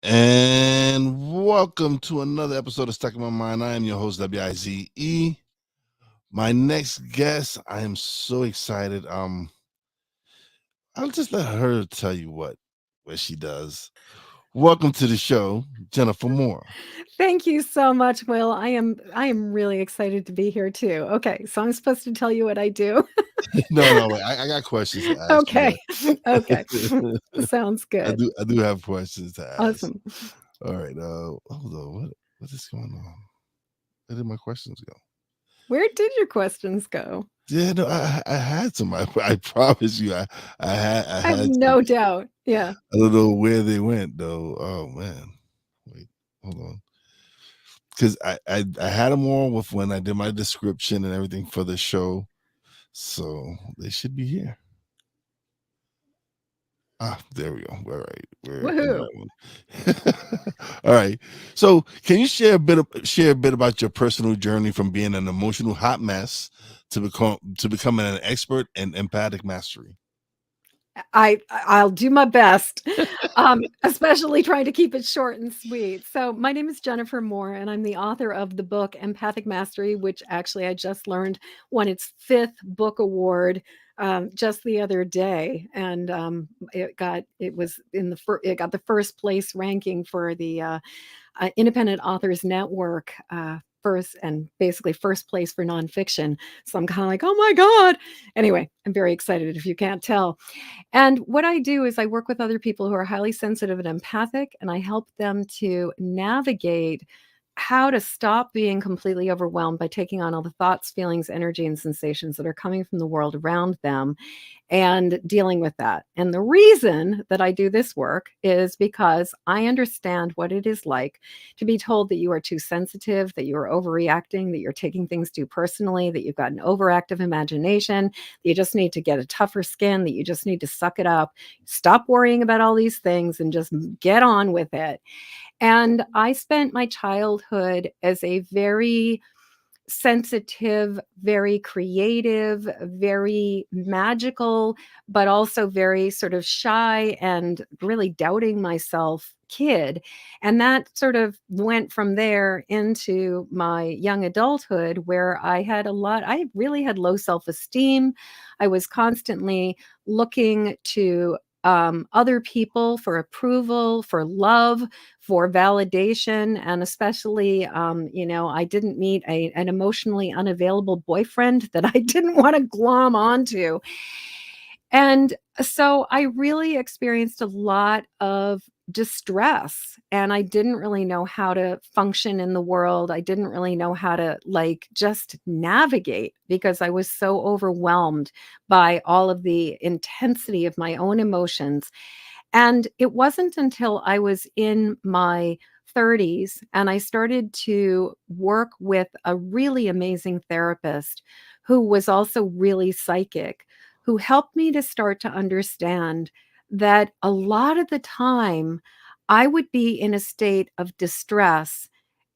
And welcome to another episode of Stuck in My Mind. I am your host, WIZE. My next guest, I am so excited. I'll just let her tell you what she does. Welcome to the show, Jennifer Moore. Thank you so much, Will. I am really excited to be here too. Okay, so I'm supposed to tell you what I do. No, wait, I got questions to ask you. Okay. Okay. Sounds I good. do I do have questions to ask. Awesome. All right, hold on. What is going on? Where did my questions go? Where did your questions go? Yeah, no, I had some. I promise you, I I have had some. no doubt. Yeah. I don't know where they went though. Oh man, wait, hold on, because I had them all with when I did my description and everything for the show, so they should be here. Ah, there we go. All right, we're in Woohoo. that one. All right. So, can you share a bit about your personal journey from being an emotional hot mess to becoming an expert in empathic mastery? I'll do my best, especially trying to keep it short and sweet. So my name is Jennifer Moore, and I'm the author of the book Empathic Mastery, which actually I just learned won its fifth book award just the other day, and it got the first place ranking for the Independent Authors Network. First and basically first place for nonfiction. So I'm kind of like, oh my God. Anyway, I'm very excited if you can't tell. And what I do is I work with other people who are highly sensitive and empathic, and I help them to navigate how to stop being completely overwhelmed by taking on all the thoughts, feelings, energy, and sensations that are coming from the world around them and dealing with that. And the reason that I do this work is because I understand what it is like to be told that you are too sensitive, that you are overreacting, that you're taking things too personally, that you've got an overactive imagination, that you just need to get a tougher skin, that you just need to suck it up, stop worrying about all these things and just get on with it. And I spent my childhood as a very sensitive, very creative, very magical, but also very sort of shy and really doubting myself kid. And that sort of went from there into my young adulthood where I really had low self esteem. I was constantly looking to other people for approval, for love, for validation. And especially, I didn't meet an emotionally unavailable boyfriend that I didn't want to glom onto. And so I really experienced a lot of distress, and I didn't really know how to function in the world. I didn't really know how to like just navigate because I was so overwhelmed by all of the intensity of my own emotions. And it wasn't until I was in my 30s and I started to work with a really amazing therapist who was also really psychic, who helped me to start to understand that a lot of the time I would be in a state of distress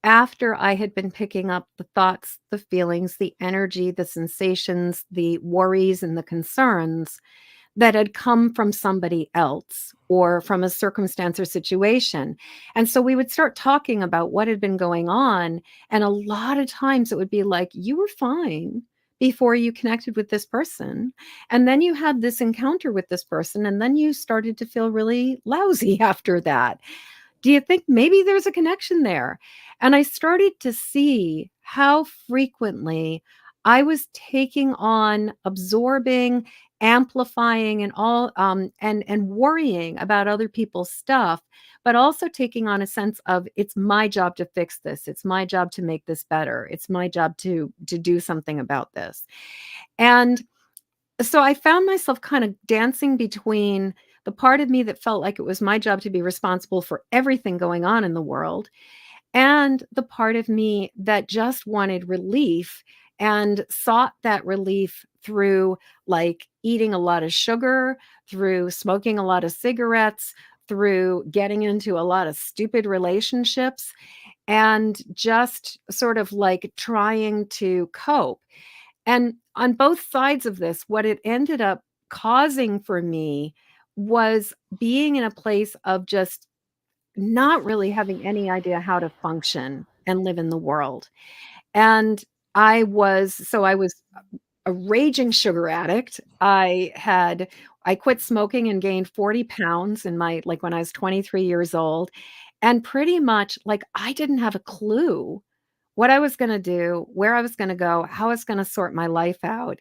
after I had been picking up the thoughts, the feelings, the energy, the sensations, the worries, and the concerns that had come from somebody else or from a circumstance or situation. And so we would start talking about what had been going on. And a lot of times it would be like, you were fine before you connected with this person. And then you had this encounter with this person. And then you started to feel really lousy after that. Do you think maybe there's a connection there? And I started to see how frequently I was taking on, absorbing, amplifying, and all and worrying about other people's stuff, but also taking on a sense of it's my job to fix this. It's my job to make this better. It's my job to do something about this. And so I found myself kind of dancing between the part of me that felt like it was my job to be responsible for everything going on in the world and the part of me that just wanted relief and sought that relief through like eating a lot of sugar, through smoking a lot of cigarettes, through getting into a lot of stupid relationships, and just sort of like trying to cope. And on both sides of this, what it ended up causing for me was being in a place of just not really having any idea how to function and live in the world. And I was a raging sugar addict. I quit smoking and gained 40 pounds in my like when I was 23 years old. And pretty much like I didn't have a clue what I was going to do, where I was going to go, how I was going to sort my life out.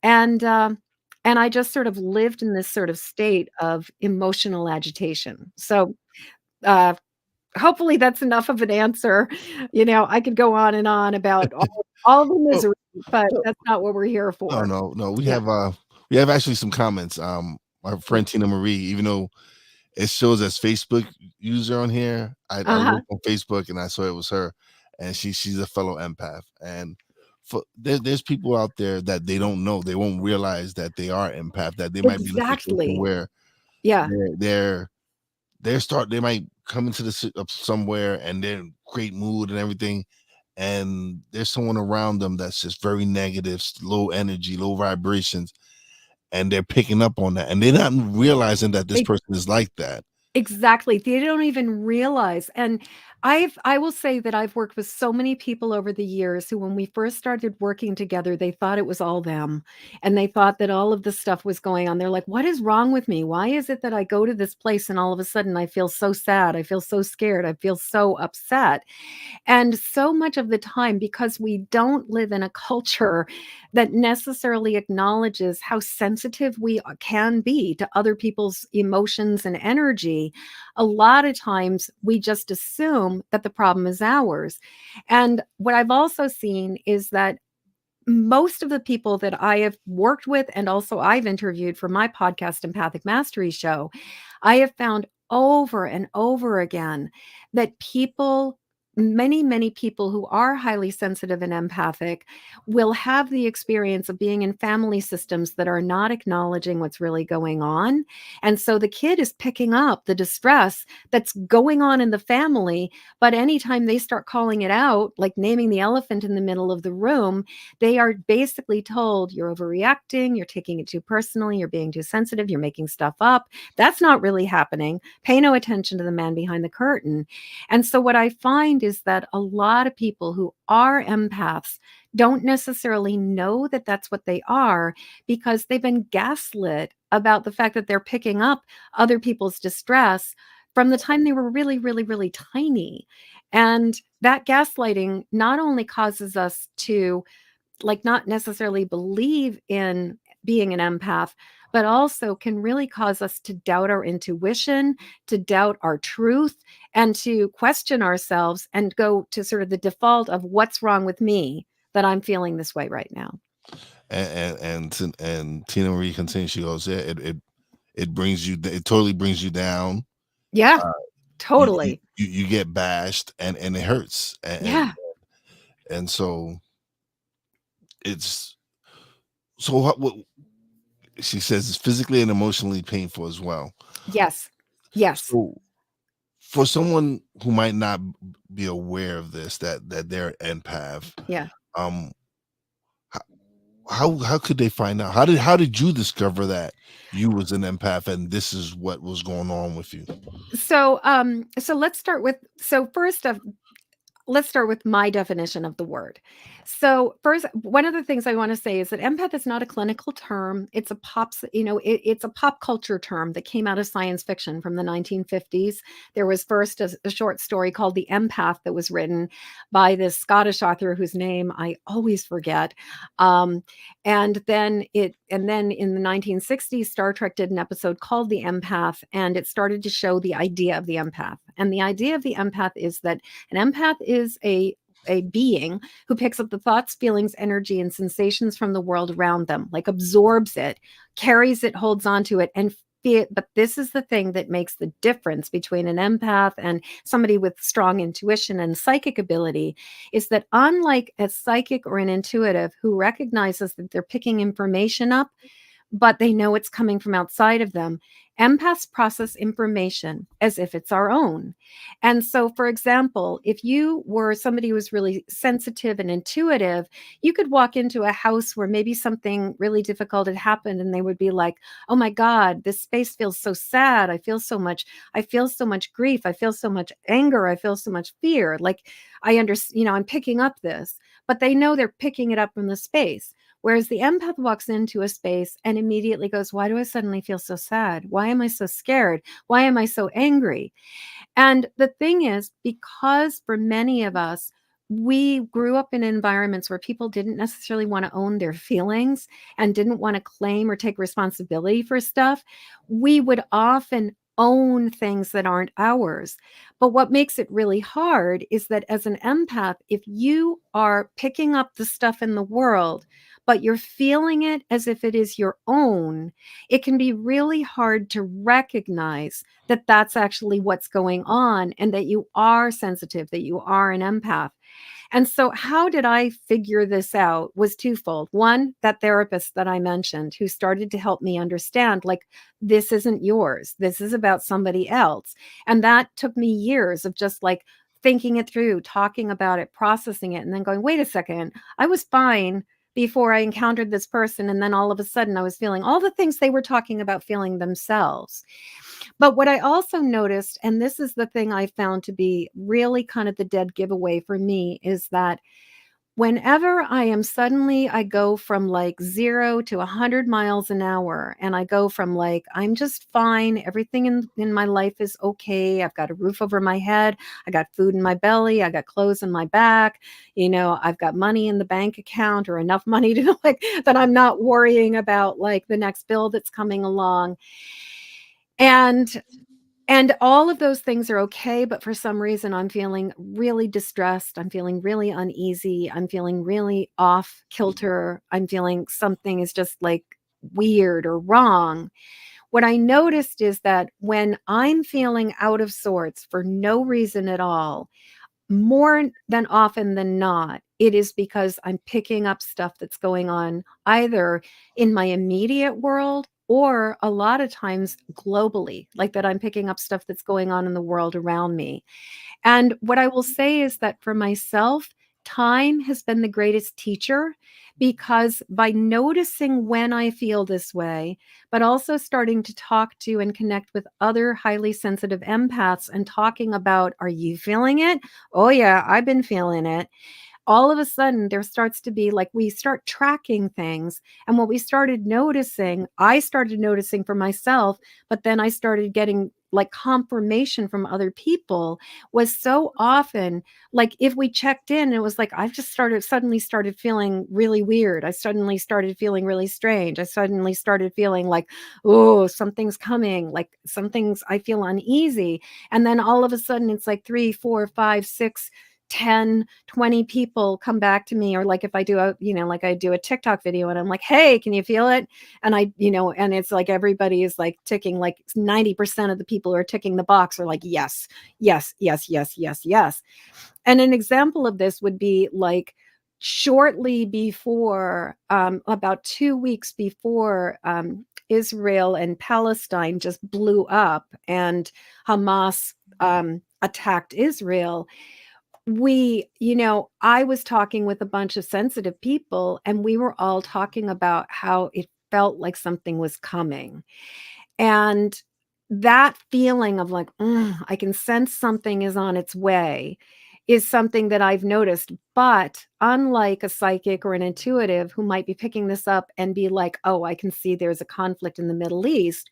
And and I just sort of lived in this sort of state of emotional agitation. So uh hopefully that's enough of an answer. I could go on and on about all the Oh, misery, but no, that's not what we're here no, for. no, no. Yeah. We have actually some comments. My Yeah. friend Tina Marie, even though it shows as Facebook user on here, I Uh-huh. looked on Facebook and I saw it was her, and she's a fellow empath. And there's people out there that they don't know, they won't realize that they are empath, that they might be in a situation Exactly. where Yeah. they might come into up somewhere and they're in great mood and everything, and there's someone around them that's just very negative, low energy, low vibrations, and they're picking up on that and they're not realizing that this person is like that. Exactly, they don't even realize, and I will say that I've worked with so many people over the years who, when we first started working together, they thought it was all them, and they thought that all of this stuff was going on. They're like, "What is wrong with me? Why is it that I go to this place and all of a sudden I feel so sad, I feel so scared, I feel so upset?" And so much of the time, because we don't live in a culture that necessarily acknowledges how sensitive we can be to other people's emotions and energy, a lot of times we just assume that the problem is ours. And what I've also seen is that most of the people that I have worked with and also I've interviewed for my podcast, Empathic Mastery Show, I have found over and over again that many people who are highly sensitive and empathic will have the experience of being in family systems that are not acknowledging what's really going on. And so the kid is picking up the distress that's going on in the family. But anytime they start calling it out, like naming the elephant in the middle of the room, they are basically told you're overreacting, you're taking it too personally, you're being too sensitive, you're making stuff up. That's not really happening. Pay no attention to the man behind the curtain. And so, what I find is that a lot of people who are empaths don't necessarily know that that's what they are because they've been gaslit about the fact that they're picking up other people's distress from the time they were really, really, really tiny. And that gaslighting not only causes us to like not necessarily believe in being an empath, but also can really cause us to doubt our intuition, to doubt our truth, and to question ourselves and go to sort of the default of what's wrong with me that I'm feeling this way right now. And Tina Marie continues, she goes, yeah, it brings you, it totally brings you down. Yeah, uh, totally. you get bashed and it hurts, Yeah. and so it's so what she says is physically and emotionally painful as well. Yes. Yes. So for someone who might not be aware of this, that they're empath, Yeah. um h- how could they find out? How did you discover that you was an empath and this is what was going on with you? So let's start with so first of let's start with my definition of the word. So, first, one of the things I want to say is that empath is not a clinical term. It's a it's a pop culture term that came out of science fiction from the 1950s. There was first a short story called The Empath that was written by this Scottish author whose name I always forget. Um, and then in the 1960s, Star Trek did an episode called The Empath, and it started to show the idea of the empath. And the idea of the empath is that an empath is a being who picks up the thoughts, feelings, energy, and sensations from the world around them, like absorbs it, carries it, holds on to it, and but this is the thing that makes the difference between an empath and somebody with strong intuition and psychic ability is that unlike a psychic or an intuitive who recognizes that they're picking information up, but they know it's coming from outside of them. Empaths process information as if it's our own. And so, for example, if you were somebody who was really sensitive and intuitive, you could walk into a house where maybe something really difficult had happened and they would be like, "Oh my God, this space feels so sad. I feel so much grief. I feel so much anger. I feel so much fear." Like I understand, I'm picking up this, but they know they're picking it up from the space. Whereas the empath walks into a space and immediately goes, "Why do I suddenly feel so sad? Why am I so scared? Why am I so angry?" And the thing is, because for many of us, we grew up in environments where people didn't necessarily want to own their feelings and didn't want to claim or take responsibility for stuff, we would often own things that aren't ours. But what makes it really hard is that as an empath, if you are picking up the stuff in the world, but you're feeling it as if it is your own, it can be really hard to recognize that that's actually what's going on and that you are sensitive, that you are an empath. And so, how did I figure this out was twofold. One, that therapist that I mentioned who started to help me understand, like, this isn't yours, this is about somebody else. And that took me years of just like thinking it through, talking about it, processing it, and then going, wait a second, I was fine before I encountered this person. And then all of a sudden, I was feeling all the things they were talking about feeling themselves. But what I also noticed, and this is the thing I found to be really kind of the dead giveaway for me, is that whenever I go from like 0 to 100 miles an hour, and I go from like, I'm just fine, everything in my life is okay, I've got a roof over my head, I got food in my belly, I got clothes in my back, I've got money in the bank account or enough money to like that I'm not worrying about like the next bill that's coming along. And all of those things are okay, but for some reason, I'm feeling really distressed. I'm feeling really uneasy. I'm feeling really off kilter. I'm feeling something is just like weird or wrong. What I noticed is that when I'm feeling out of sorts for no reason at all, more than often than not, it is because I'm picking up stuff that's going on either in my immediate world or a lot of times globally, like that I'm picking up stuff that's going on in the world around me. And what I will say is that for myself, time has been the greatest teacher because by noticing when I feel this way, but also starting to talk to and connect with other highly sensitive empaths and talking about, are you feeling it? Oh, yeah, I've been feeling it. All of a sudden there starts to be like we start tracking things. And what I started noticing for myself, but then I started getting like confirmation from other people, was so often like if we checked in, it was like I've just suddenly started feeling really weird. I suddenly started feeling really strange. I suddenly started feeling like, oh, something's coming, like something's, I feel uneasy. And then all of a sudden it's like 3, 4, 5, 6, 10, 20 people come back to me, or like if I do like I do a TikTok video and I'm like, "Hey, can you feel it?" And and it's like everybody is like ticking, like 90% of the people who are ticking the box are like, "Yes, yes, yes, yes, yes, yes." And an example of this would be like shortly before, about 2 weeks before, Israel and Palestine just blew up and Hamas, attacked Israel, I was talking with a bunch of sensitive people, and we were all talking about how it felt like something was coming. And that feeling of like, I can sense something is on its way is something that I've noticed. But unlike a psychic or an intuitive who might be picking this up and be like, oh, I can see there's a conflict in the Middle East,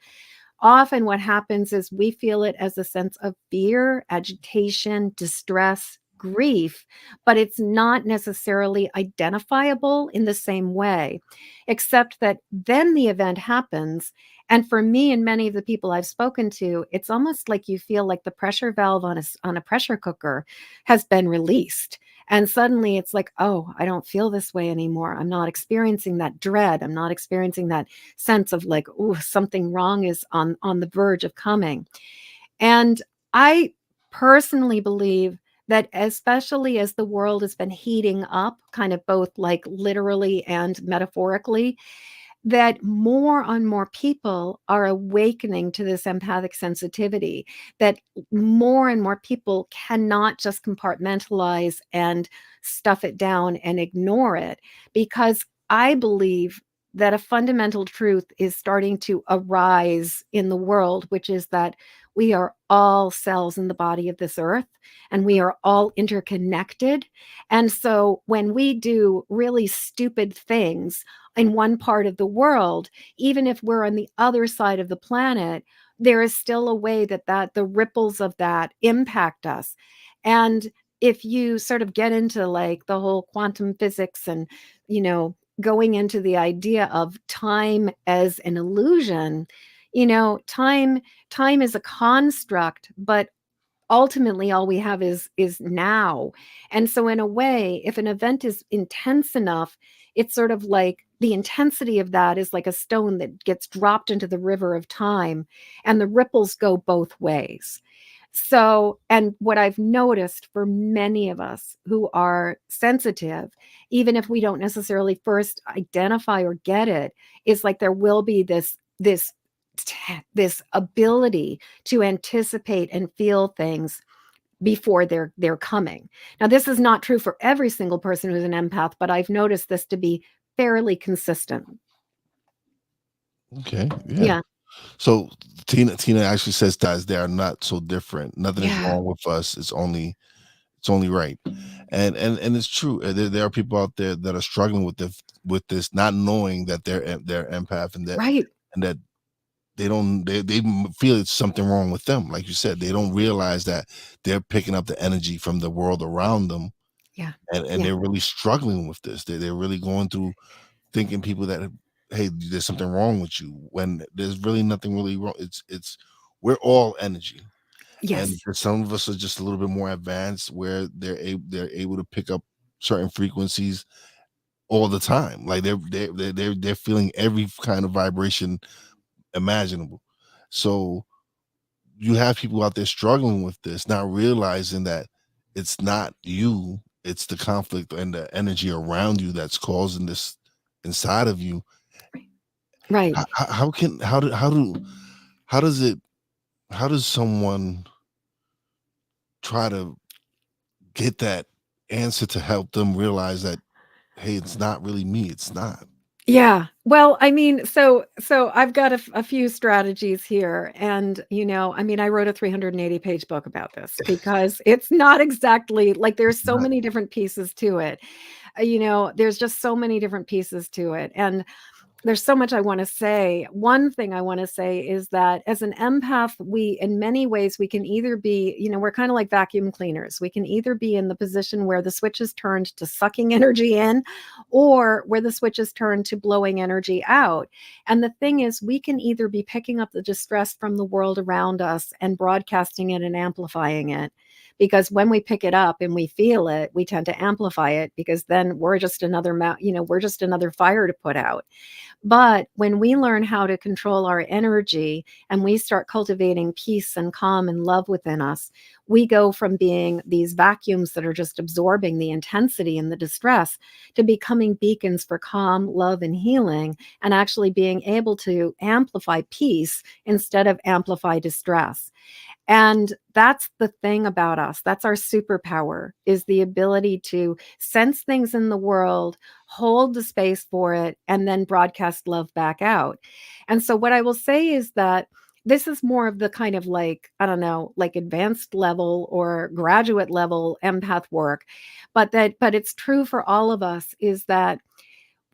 often what happens is we feel it as a sense of fear, agitation, distress, grief, but it's not necessarily identifiable in the same way, except that then the event happens. And for me and many of the people I've spoken to, it's almost like you feel like the pressure valve on a pressure cooker has been released. And suddenly it's like, oh, I don't feel this way anymore. I'm not experiencing that dread. I'm not experiencing that sense of like, oh, something wrong is on the verge of coming. And I personally believe that especially as the world has been heating up, kind of both like literally and metaphorically, that more and more people are awakening to this empathic sensitivity, that more and more people cannot just compartmentalize and stuff it down and ignore it, because I believe that a fundamental truth is starting to arise in the world, which is that we are all cells in the body of this earth, and we are all interconnected. And so when we do really stupid things in one part of the world, even if we're on the other side of the planet, there is still a way that the ripples of that impact us. And if you sort of get into like the whole quantum physics and, going into the idea of time as an illusion, time is a construct, but ultimately all we have is now. And so in a way, if an event is intense enough, it's sort of like the intensity of that is like a stone that gets dropped into the river of time, and the ripples go both ways. So, and what I've noticed for many of us who are sensitive, even if we don't necessarily first identify or get it, is like there will be this ability to anticipate and feel things before they're coming. Now, this is not true for every single person who's an empath, but I've noticed this to be fairly consistent. Okay. Yeah. Yeah. So Tina actually says that they are not so different. Nothing is Yeah. wrong with us. It's only right. And it's true. There are people out there that are struggling with this, not knowing that they're empath, Right. and that they feel it's something wrong with them. Like you said, they don't realize that they're picking up the energy from the world around them, Yeah. and Yeah. they're really struggling with this. They're really going through thinking people that, hey, there's something wrong with you, when there's really nothing really wrong. It's we're all energy, and Yes. some of us are just a little bit more advanced, where they're able to pick up certain frequencies all the time. Like they're feeling every kind of vibration imaginable. So you have people out there struggling with this, not realizing that it's not you, it's the conflict and the energy around you that's causing this inside of you. Right. How does someone try to get that answer to help them realize that, hey, it's not really me, it's not. Yeah. Well, I mean, so I've got a few strategies here, and I mean, I wrote a 380-page book about this because it's not exactly like there's so Not many different pieces to it. There's just so many different pieces to it, and there's so much I want to say. One thing I want to say is that as an empath, we, in many ways, we can either be, we're kind of like vacuum cleaners. We can either be in the position where the switch is turned to sucking energy in, or where the switch is turned to blowing energy out. And the thing is, we can either be picking up the distress from the world around us and broadcasting it and amplifying it. Because when we pick it up and we feel it, we tend to amplify it, because then we're just we're just another fire to put out. But when we learn how to control our energy and we start cultivating peace and calm and love within us, we go from being these vacuums that are just absorbing the intensity and the distress to becoming beacons for calm, love, and healing, and actually being able to amplify peace instead of amplify distress. And that's the thing about us. That's our superpower, is the ability to sense things in the world, hold the space for it, and then broadcast love back out. And so what I will say is that this is more of the kind of like, I don't know, like advanced level or graduate level empath work. But it's true for all of us, is that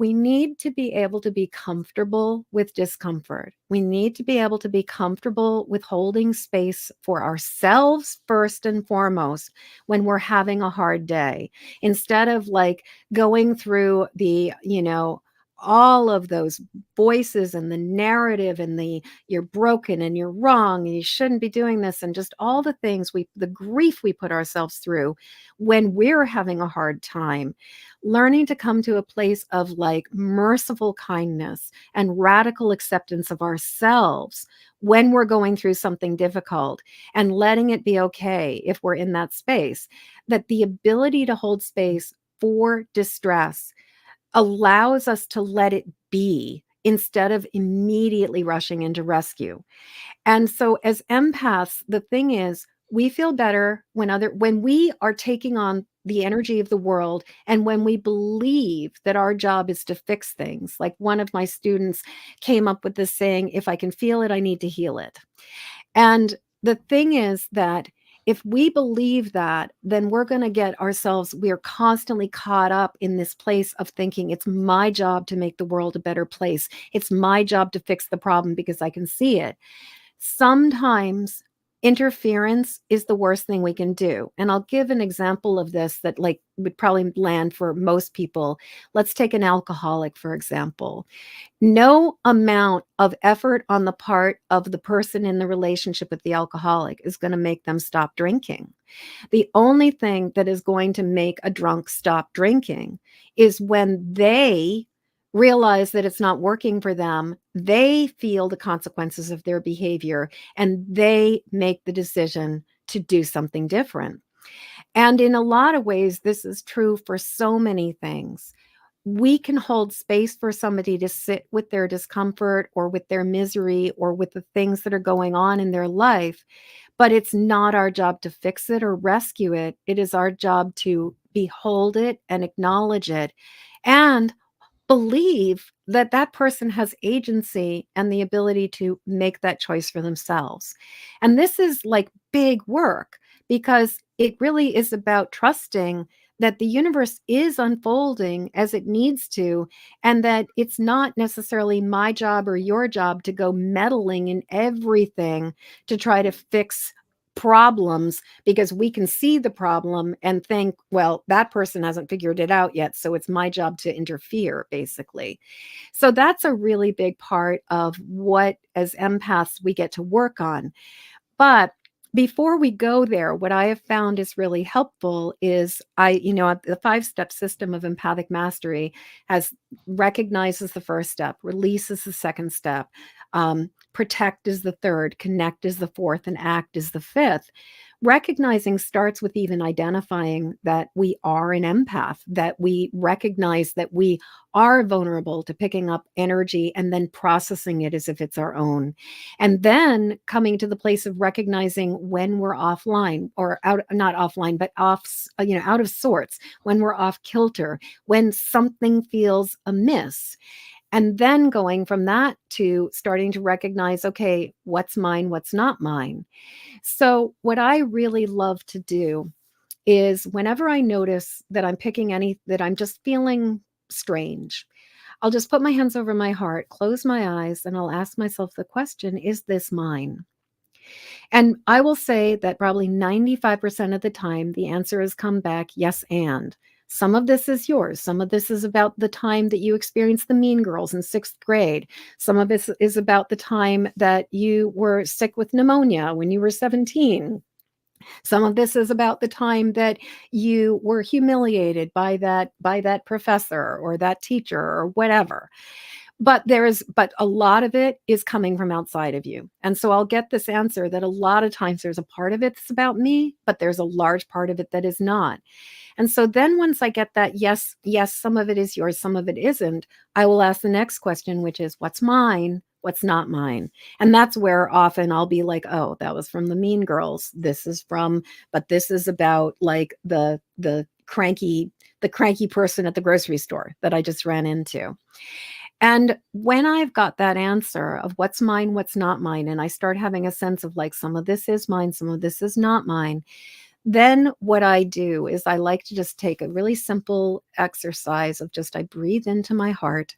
we need to be able to be comfortable with discomfort. We need to be able to be comfortable with holding space for ourselves first and foremost when we're having a hard day, instead of like going through all of those voices and the narrative and the you're broken and you're wrong and you shouldn't be doing this, and just all the things the grief we put ourselves through when we're having a hard time. Learning to come to a place of like merciful kindness and radical acceptance of ourselves when we're going through something difficult, and letting it be okay if we're in that space. That the ability to hold space for distress allows us to let it be instead of immediately rushing into rescue. And so as empaths, the thing is, we feel better when we are taking on the energy of the world, and when we believe that our job is to fix things. Like one of my students came up with this saying, if I can feel it, I need to heal it. And the thing is that if we believe that, then we're constantly caught up in this place of thinking it's my job to make the world a better place. It's my job to fix the problem because I can see it. Sometimes interference is the worst thing we can do. And I'll give an example of this that like would probably land for most people. Let's take an alcoholic, for example. No amount of effort on the part of the person in the relationship with the alcoholic is going to make them stop drinking. The only thing that is going to make a drunk stop drinking is when they realize that it's not working for them, they feel the consequences of their behavior, and they make the decision to do something different. And in a lot of ways, this is true for so many things. We can hold space for somebody to sit with their discomfort or with their misery or with the things that are going on in their life, but it's not our job to fix it or rescue it. It is our job to behold it and acknowledge it and believe that that person has agency and the ability to make that choice for themselves. And this is like big work because it really is about trusting that the universe is unfolding as it needs to, and that it's not necessarily my job or your job to go meddling in everything to try to fix problems because we can see the problem and think, well, that person hasn't figured it out yet, so it's my job to interfere, basically. So that's a really big part of what, as empaths, we get to work on. But before we go there, what I have found is really helpful is the 5-step system of empathic mastery has recognizes the first step, releases the second step, protect is the third, connect is the fourth, and act is the fifth. Recognizing starts with even identifying that we are an empath, that we recognize that we are vulnerable to picking up energy and then processing it as if it's our own. And then coming to the place of recognizing when we're offline or out, not offline, but out of sorts, when we're off kilter, when something feels amiss. And then going from that to starting to recognize, okay, what's mine, what's not mine. So, what I really love to do is whenever I notice that that I'm just feeling strange, I'll just put my hands over my heart, close my eyes, and I'll ask myself the question, is this mine? And I will say that probably 95% of the time, the answer has come back, yes, and. Some of this is yours. Some of this is about the time that you experienced the mean girls in 6th grade. Some of it is about the time that you were sick with pneumonia when you were 17. Some of this is about the time that you were humiliated by that professor or that teacher or whatever. But a lot of it is coming from outside of you. And so I'll get this answer that a lot of times there's a part of it that's about me, but there's a large part of it that is not. And so then once I get that, yes, some of it is yours, some of it isn't, I will ask the next question, which is what's mine? What's not mine? And that's where often I'll be like, oh, that was from the mean girls. But this is about like the cranky person at the grocery store that I just ran into. And when I've got that answer of what's mine, what's not mine, and I start having a sense of like some of this is mine, some of this is not mine, then what I do is I like to just take a really simple exercise of I breathe into my heart.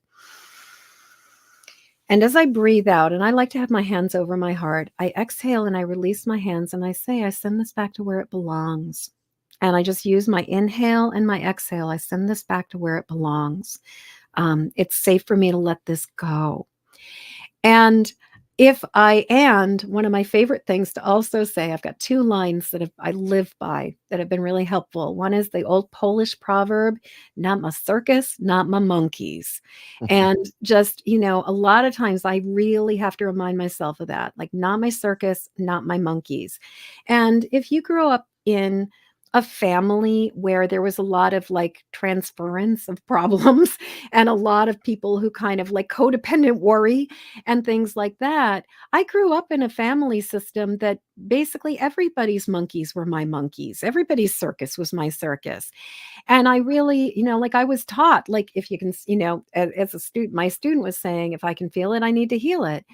And as I breathe out, and I like to have my hands over my heart, I exhale and I release my hands and I say, I send this back to where it belongs. And I just use my inhale and my exhale. I send this back to where it belongs. It's safe for me to let this go. And one of my favorite things to also say, I've got 2 lines that I live by that have been really helpful. One is the old Polish proverb, not my circus, not my monkeys. And just, a lot of times I really have to remind myself of that, like not my circus, not my monkeys. And if you grow up in a family where there was a lot of like transference of problems and a lot of people who kind of like codependent worry and things like that. I grew up in a family system that basically everybody's monkeys were my monkeys, everybody's circus was my circus. And I really, like I was taught, like, if you can, as a student, my student was saying, if I can feel it, I need to heal it.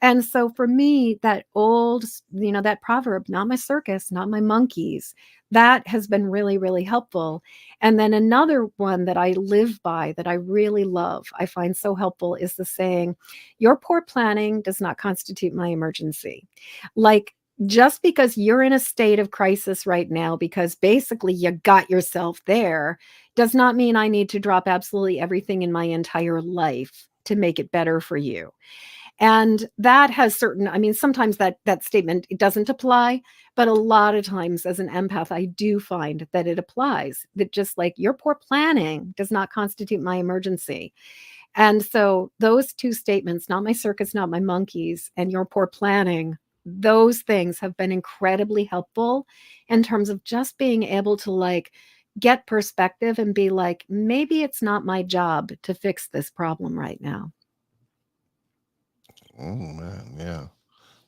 And so for me, that that proverb, not my circus, not my monkeys, that has been really, really helpful. And then another one that I live by that I really love, I find so helpful is the saying, your poor planning does not constitute my emergency. Like, just because you're in a state of crisis right now, because basically you got yourself there, does not mean I need to drop absolutely everything in my entire life to make it better for you. And that has certain, I mean, sometimes that statement, it doesn't apply, but a lot of times as an empath, I do find that it applies. That just like your poor planning does not constitute my emergency. And so those two statements, not my circus, not my monkeys, and your poor planning, those things have been incredibly helpful in terms of just being able to like get perspective and be like, maybe it's not my job to fix this problem right now. Oh man, yeah,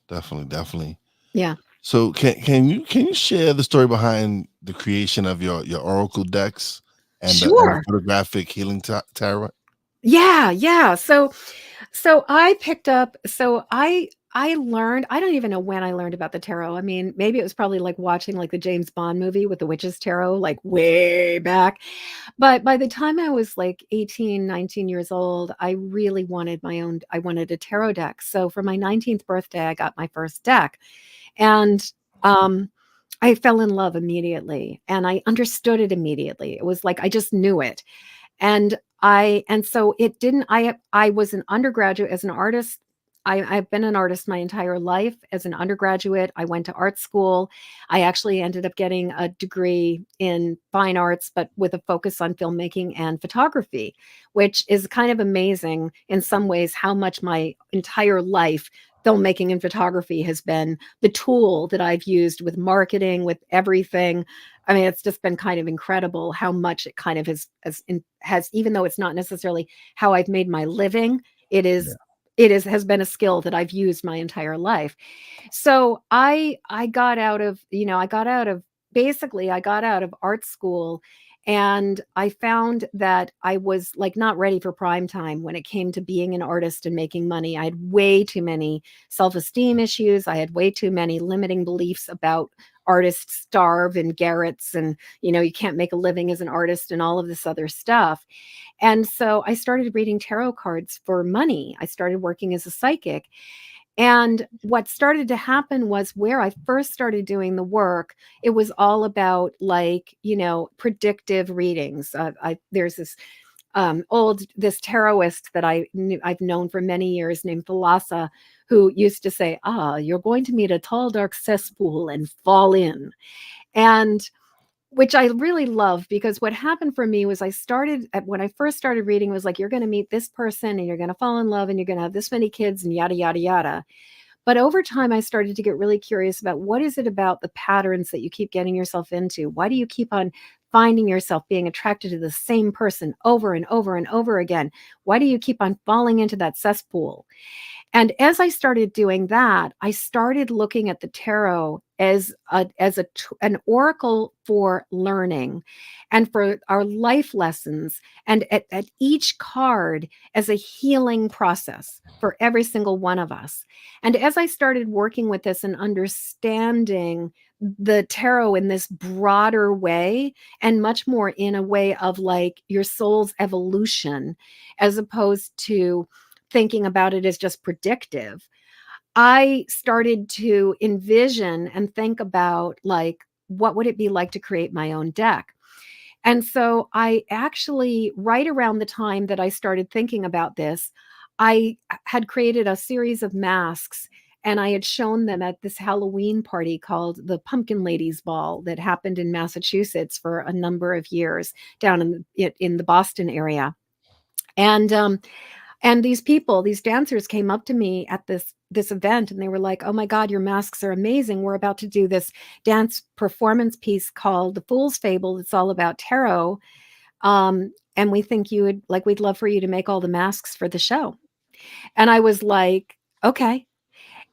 definitely, definitely. Yeah. So can you share the story behind the creation of your oracle decks and the Sure. photographic healing tarot? Yeah, yeah. So I picked up so I learned, I don't even know when I learned about the tarot. I mean, maybe it was probably like watching like the James Bond movie with the witch's tarot, like way back. But by the time I was like 18, 19 years old, I really wanted I wanted a tarot deck. So for my 19th birthday, I got my first deck. And um I fell in love immediately and I understood it immediately. It was like I just knew it. And so it didn't I was an undergraduate as an artist. I've been an artist my entire life. As an undergraduate, I went to art school. I actually ended up getting a degree in fine arts, but with a focus on filmmaking and photography, which is kind of amazing in some ways how much my entire life filmmaking and photography has been the tool that I've used with marketing, with everything. I mean, it's just been kind of incredible how much it kind of has, even though it's not necessarily how I've made my living, it is has been a skill that I've used my entire life. So I got out of, I got out of art school and I found that I was like not ready for prime time when it came to being an artist and making money. I had way too many self-esteem issues. I had way too many limiting beliefs about artists starve in garrets and you can't make a living as an artist and all of this other stuff. And so I started reading tarot cards for money. I started working as a psychic, and what started to happen was where I first started doing the work, it was all about like, predictive readings. There's this this tarotist that I've known for many years named Thalassa, who used to say, you're going to meet a tall, dark cesspool and fall in. And which I really love because what happened for me was when I first started reading was like, you're going to meet this person and you're going to fall in love and you're going to have this many kids and yada, yada, yada. But over time, I started to get really curious about what is it about the patterns that you keep getting yourself into? Why do you keep on finding yourself being attracted to the same person over and over and over again? Why do you keep on falling into that cesspool? And as I started doing that, I started looking at the tarot an oracle for learning and for our life lessons, and at each card as a healing process for every single one of us. And as I started working with this and understanding the tarot in this broader way and much more in a way of like your soul's evolution, as opposed to thinking about it as just predictive, I started to envision and think about like, what would it be like to create my own deck? And so I actually, right around the time that I started thinking about this, I had created a series of masks and I had shown them at this Halloween party called the Pumpkin Ladies Ball that happened in Massachusetts for a number of years down in the Boston area. And these people, these dancers came up to me at this event, and they were like, "Oh my God, your masks are amazing. We're about to do this dance performance piece called The Fool's Fable. It's all about tarot. And we think you would like, we'd love for you to make all the masks for the show." And I was like, "Okay."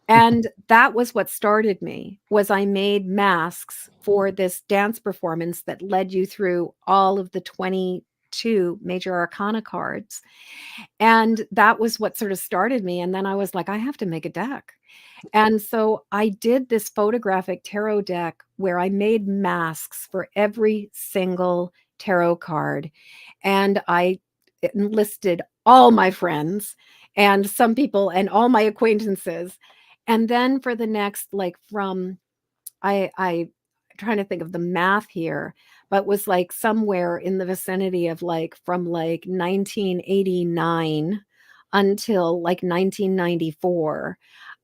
And that was what started me, was I made masks for this dance performance that led you through all of the 22 major arcana cards. And that was what sort of started me. And then I was like, I have to make a deck. And so I did this photographic tarot deck where I made masks for every single tarot card. And I enlisted all my friends and some people and all my acquaintances. And then for the next, like from, I trying to think of the math here, but was like somewhere in the vicinity of like from like 1989 until like 1994.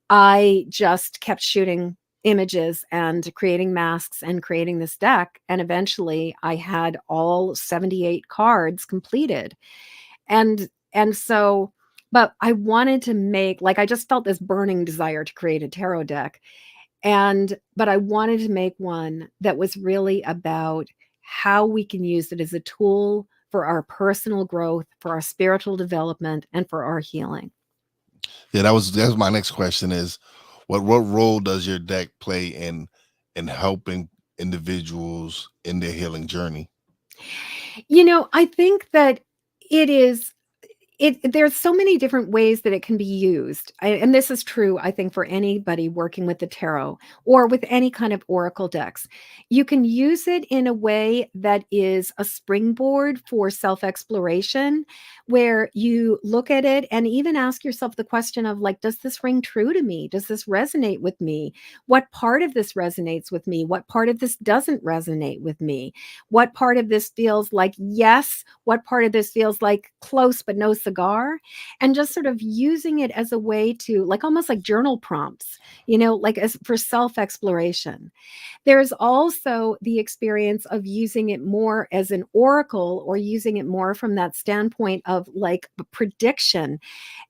I just kept shooting images and creating masks and creating this deck. And eventually I had all 78 cards completed. And so, but I wanted to make, like, I just felt this burning desire to create a tarot deck. But I wanted to make one that was really about how we can use it as a tool for our personal growth, for our spiritual development, and for our healing. Yeah, that's my next question is what role does your deck play in helping individuals in their healing journey? I think that it is there's so many different ways that it can be used. And this is true, I think, for anybody working with the tarot or with any kind of oracle decks. You can use it in a way that is a springboard for self-exploration, where you look at it and even ask yourself the question of, like, does this ring true to me? Does this resonate with me? What part of this resonates with me? What part of this doesn't resonate with me? What part of this feels like yes? What part of this feels like close but no cigar? And just sort of using it as a way to, like, almost like journal prompts, like as for self exploration. There's also the experience of using it more as an oracle, or using it more from that standpoint of like prediction.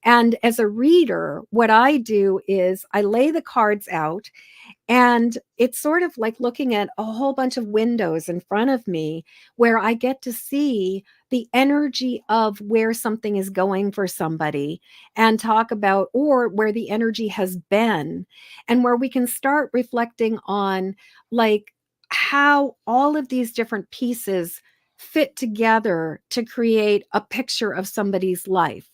And as a reader, what I do is I lay the cards out, and it's sort of like looking at a whole bunch of windows in front of me, where I get to see the energy of where something is going for somebody, and talk about, or where the energy has been, and where we can start reflecting on, like, how all of these different pieces fit together to create a picture of somebody's life.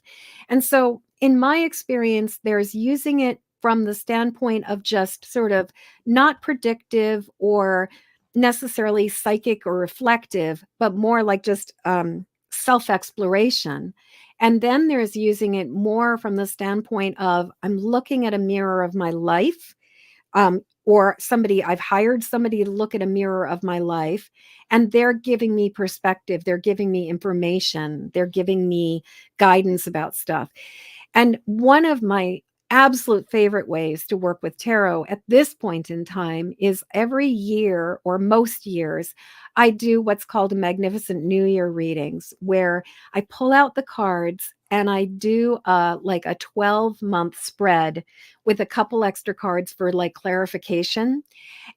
And so, in my experience, there's using it from the standpoint of just sort of not predictive or necessarily psychic or reflective, but more like just self exploration. And then there's using it more from the standpoint of, I'm looking at a mirror of my life, or I've hired somebody to look at a mirror of my life, and they're giving me perspective. They're giving me information. They're giving me guidance about stuff. And one of my absolute favorite ways to work with tarot at this point in time is every year, or most years, I do what's called a Magnificent New Year readings, where I pull out the cards and I do like a 12-month spread with a couple extra cards for like clarification.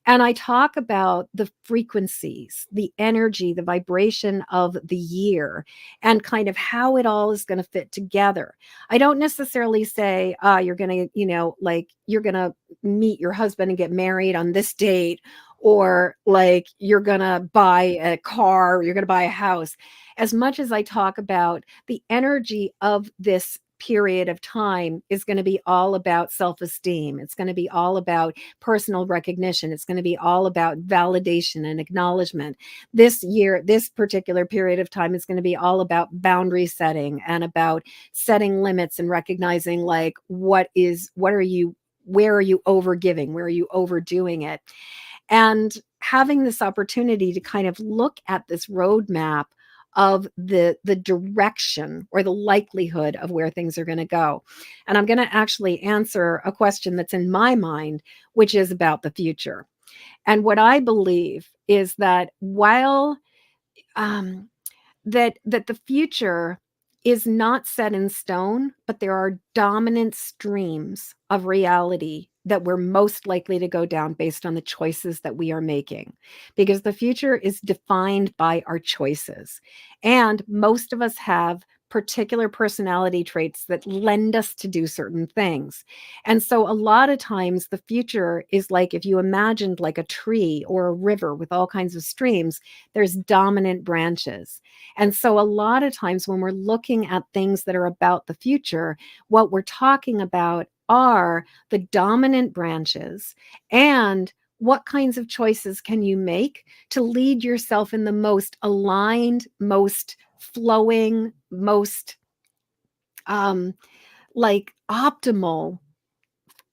And I talk about the frequencies, the energy, the vibration of the year, and kind of how it all is going to fit together. I don't necessarily say, you're going to, like, you're going to meet your husband and get married on this date, or like you're going to buy a car, or you're going to buy a house. As much as I talk about the energy of this period of time is going to be all about self-esteem. It's going to be all about personal recognition. It's going to be all about validation and acknowledgement. This year, this particular period of time is going to be all about boundary setting, and about setting limits and recognizing, like, where are you over giving? Where are you overdoing it? And having this opportunity to kind of look at this roadmap of the direction or the likelihood of where things are going to go. And I'm going to actually answer a question that's in my mind, which is about the future. And what I believe is that while that the future is not set in stone, but there are dominant streams of reality that we're most likely to go down based on the choices that we are making. Because the future is defined by our choices. And most of us have particular personality traits that lend us to do certain things. And so a lot of times the future is like if you imagined like a tree or a river with all kinds of streams, there's dominant branches. And so a lot of times when we're looking at things that are about the future, what we're talking about are the dominant branches and what kinds of choices can you make to lead yourself in the most aligned, most flowing, most like optimal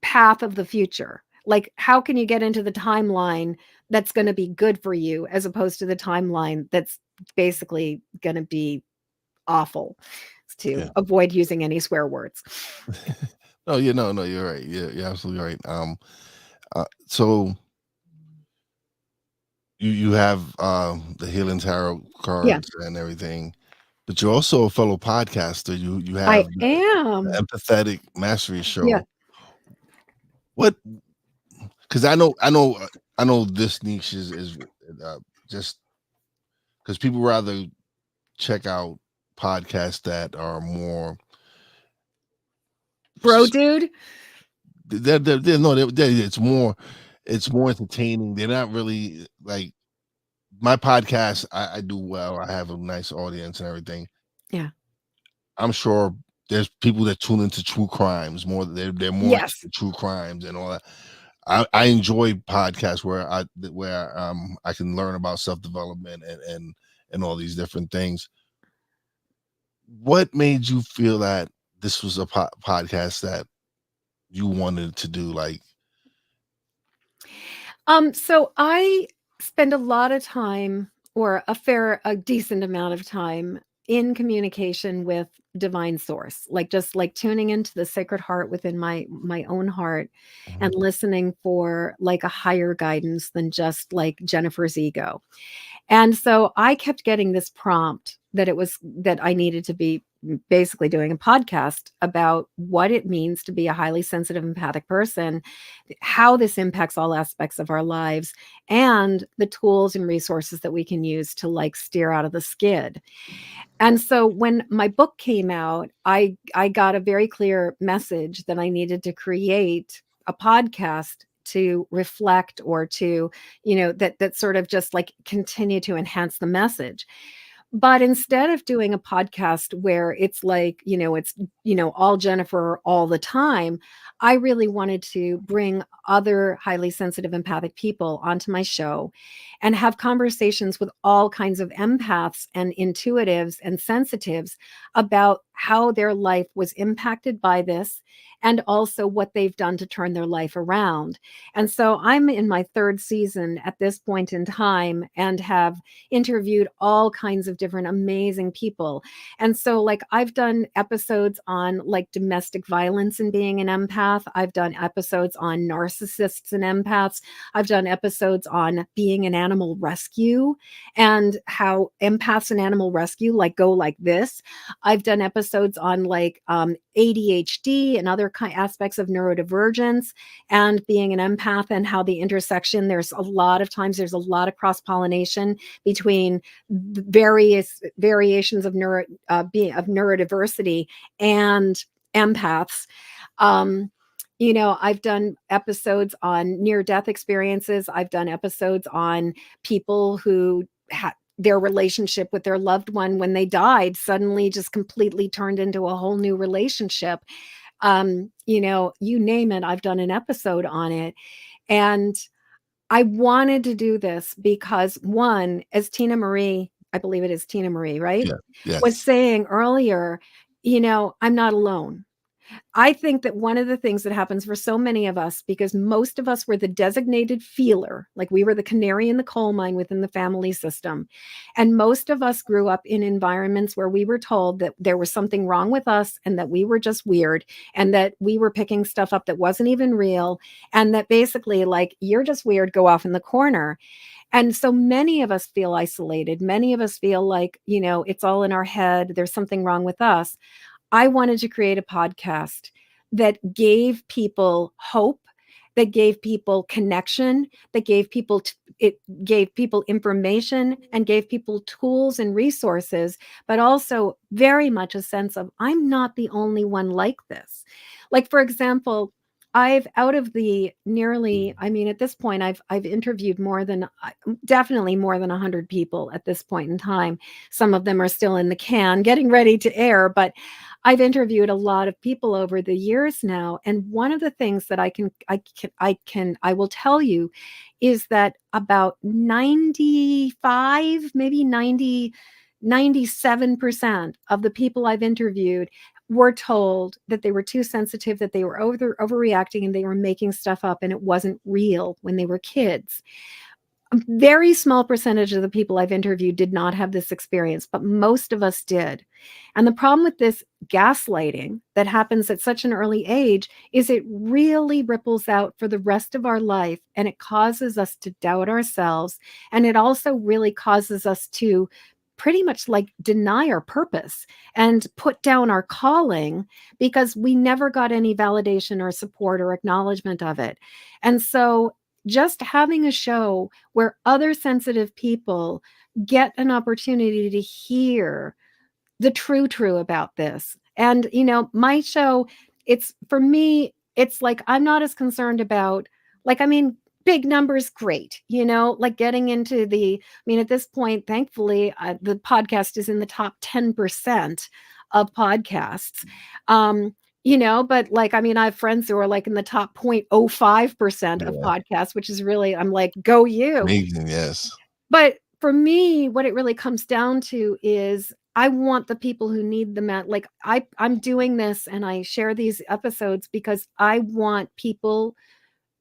path of the future. Like, how can you get into the timeline that's going to be good for you as opposed to the timeline that's basically going to be awful, to Yeah. avoid using any swear words. No, no, you're right. You're absolutely right. So you have the Healing Tarot Yeah, cards and everything, but you're also a fellow podcaster. You I have the am. Empathetic Mastery Yeah. show. What? Because I know this niche is just because people rather check out podcasts that are more Bro, dude. they're no it's more entertaining. They're not really like my podcast. I do well. I have a nice audience and everything. Yeah. I'm sure there's people that tune into true crimes more. They're more into Yes. the true crimes and all that. I enjoy podcasts where I can learn about self development and all these different things. What made you feel that this was a podcast that you wanted to do? Like, So I spend a lot of time or a decent amount of time in communication with divine source, like just like tuning into the sacred heart within my own heart and mhm, listening for like a higher guidance than just like Jennifer's ego. And so I kept getting this prompt that I needed to be basically doing a podcast about what it means to be a highly sensitive empathic person, how this impacts all aspects of our lives, and the tools and resources that we can use to like steer out of the skid. And so when my book came out, I got a very clear message that I needed to create a podcast to reflect or to, that sort of just like continue to enhance the message. But instead of doing a podcast where it's like, it's, all Jennifer all the time, I really wanted to bring other highly sensitive empathic people onto my show and have conversations with all kinds of empaths and intuitives and sensitives about how their life was impacted by this and also what they've done to turn their life around. And so I'm in my third season at this point in time and have interviewed all kinds of different amazing people. And so like I've done episodes on like domestic violence and being an empath. I've done episodes on narcissists and empaths. I've done episodes on being an animal rescue and how empaths and animal rescue like go like this. I've done episodes on like ADHD and other aspects of neurodivergence and being an empath and how the intersection, there's a lot of cross pollination between various variations of neurodiversity and empaths. Um, I've done episodes on near death experiences. I've done episodes on people who had their relationship with their loved one when they died suddenly just completely turned into a whole new relationship. You name it, I've done an episode on it. And I wanted to do this because one, as Tina Marie, I believe it is Tina Marie, right? yeah, Was yes, saying earlier, I'm not alone. I think that one of the things that happens for so many of us, because most of us were the designated feeler, like we were the canary in the coal mine within the family system. And most of us grew up in environments where we were told that there was something wrong with us and that we were just weird and that we were picking stuff up that wasn't even real. And that basically, like, you're just weird, go off in the corner. And so many of us feel isolated. Many of us feel like, it's all in our head. There's something wrong with us. I wanted to create a podcast that gave people hope, that gave people connection, that gave people it gave people information and gave people tools and resources, but also very much a sense of I'm not the only one like this. Like for example, I've out of the nearly, I mean, at this point, I've interviewed definitely more than 100 people at this point in time. Some of them are still in the can, getting ready to air, but I've interviewed a lot of people over the years now, and one of the things that I will tell you is that about 95, maybe 97% of the people I've interviewed were told that they were too sensitive, that they were overreacting, and they were making stuff up, and it wasn't real when they were kids. A very small percentage of the people I've interviewed did not have this experience, but most of us did. And the problem with this gaslighting that happens at such an early age is it really ripples out for the rest of our life, and it causes us to doubt ourselves. And it also really causes us to pretty much like deny our purpose and put down our calling because we never got any validation or support or acknowledgement of it. And so just having a show where other sensitive people get an opportunity to hear the true about this. And, my show, it's for me, it's like I'm not as concerned about, like, I mean, big numbers, great, like getting into at this point, thankfully, the podcast is in the top 10% of podcasts. But like, I have friends who are like in the top 0.05% of Yeah, podcasts, which is really, I'm like, go you. amazing. Yes. But for me, what it really comes down to is I want the people who need the like I'm doing this and I share these episodes because I want people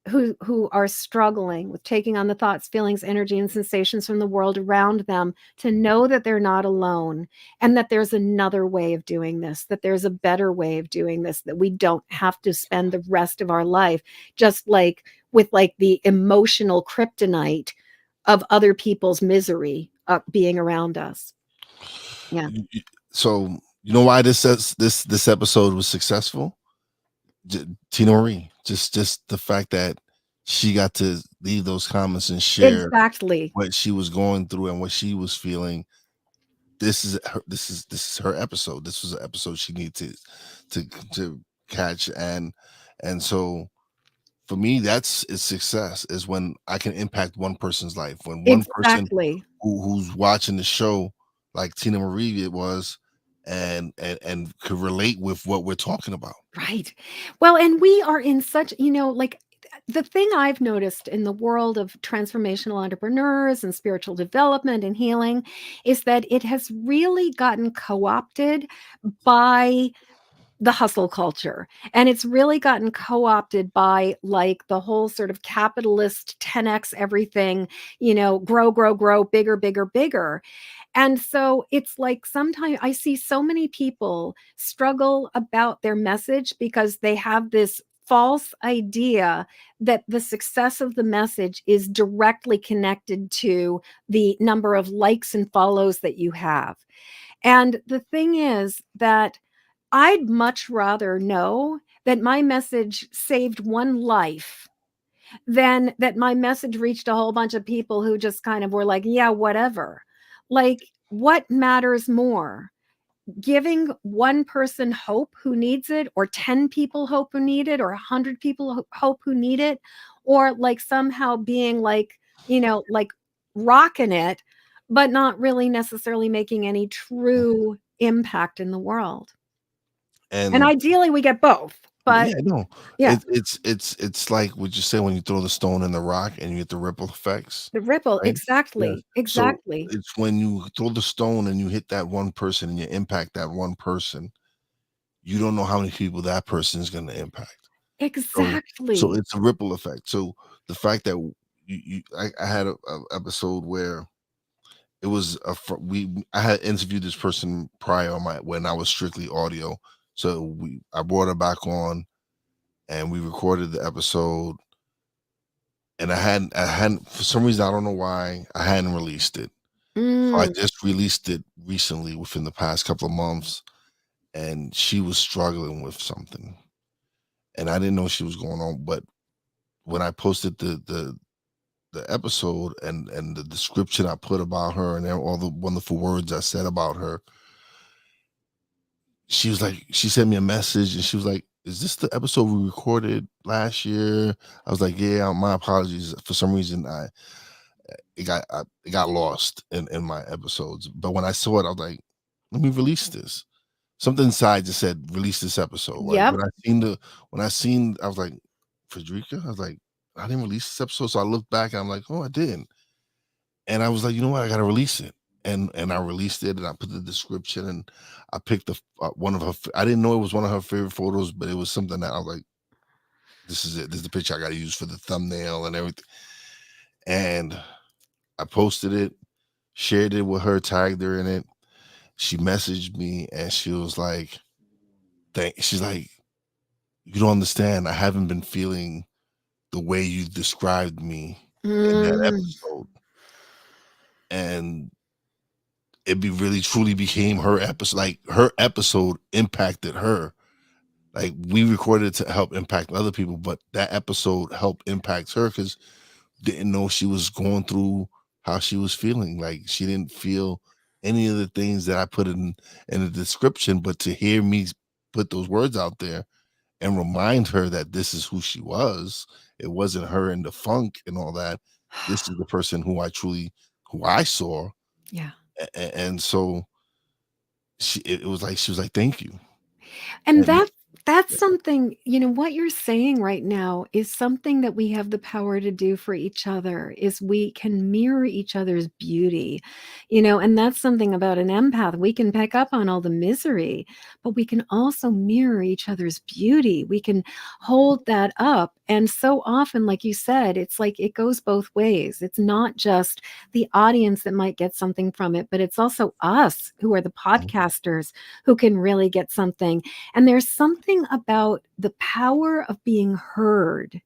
who are struggling with taking on the thoughts, feelings, energy, and sensations from the world around them to know that they're not alone and that there's another way of doing this, that there's a better way of doing this, that we don't have to spend the rest of our life just like with like the emotional kryptonite of other people's misery being around us. Yeah. So you know why this episode was successful? Tina Marie, just the fact that she got to leave those comments and share Exactly. what she was going through and what she was feeling. This is her episode. This was an episode she needed to catch, and so for me, that's its success is when I can impact one person's life. When one person Exactly. who's watching the show, like Tina Marie, it was, and could relate with what we're talking about. Right. Well, and we are in such, like the thing I've noticed in the world of transformational entrepreneurs and spiritual development and healing is that it has really gotten co opted by the hustle culture. And it's really gotten co-opted by like the whole sort of capitalist 10x everything, grow, bigger, bigger, bigger. And so it's like sometimes I see so many people struggle about their message because they have this false idea that the success of the message is directly connected to the number of likes and follows that you have. And the thing is that I'd much rather know that my message saved one life than that my message reached a whole bunch of people who just kind of were like, yeah, whatever. Like, what matters more? Giving one person hope who needs it, or 10 people hope who need it, or 100 people hope who need it, or like somehow being like, like rocking it, but not really necessarily making any true impact in the world. And And ideally, we get both, but yeah, no, yeah, it's like what you say when you throw the stone in the rock and you get the ripple effects, the ripple, right? Yeah. exactly, So exactly, it's when you throw the stone and you hit that one person and you impact that one person, you don't know how many people that person is going to impact. So exactly. it's a ripple effect. So the fact that I had a episode where it was I had interviewed this person prior on my when I was strictly audio. So I brought her back on and we recorded the episode and I hadn't for some reason, I don't know why, I hadn't released it. So I Mm, just released it recently within the past couple of months, and she was struggling with something, and I didn't know she was going on. But when I posted the episode and the description I put about her and all the wonderful words I said about her, she was like, she sent me a message and she was like, "Is this the episode we recorded last year?" I was like, "Yeah, my apologies. For some reason, it got lost in my episodes. But when I saw it, I was like, let me release this." Something inside just said, "Release this episode." Like yep. I was like, Frederica, I was like, I didn't release this episode. So I looked back and I'm like, oh, I didn't. And I was like, you know what? I gotta release it. And I released it and I put the description and I picked one of her. I didn't know it was one of her favorite photos, but it was something that I was like, this is it. This is the picture I gotta use for the thumbnail and everything. And I posted it, shared it with her, tagged her in it. She messaged me and she was like, she's like, you don't understand. I haven't been feeling the way you described me in that Mm, episode. And it be really truly became her episode. Like her episode impacted her. Like we recorded it to help impact other people, but that episode helped impact her because didn't know she was going through how she was feeling. Like she didn't feel any of the things that I put in the description, but to hear me put those words out there and remind her that this is who she was. It wasn't her in the funk and all that. This is the person who I saw. yeah. And so it was like, she was like, thank you. And And that's something, what you're saying right now is something that we have the power to do for each other is we can mirror each other's beauty. And that's something about an empath. We can pick up on all the misery, but we can also mirror each other's beauty. We can hold that up. And so often, like you said, it's like it goes both ways. It's not just the audience that might get something from it, but it's also us who are the podcasters who can really get something. And there's something about the power of being heard,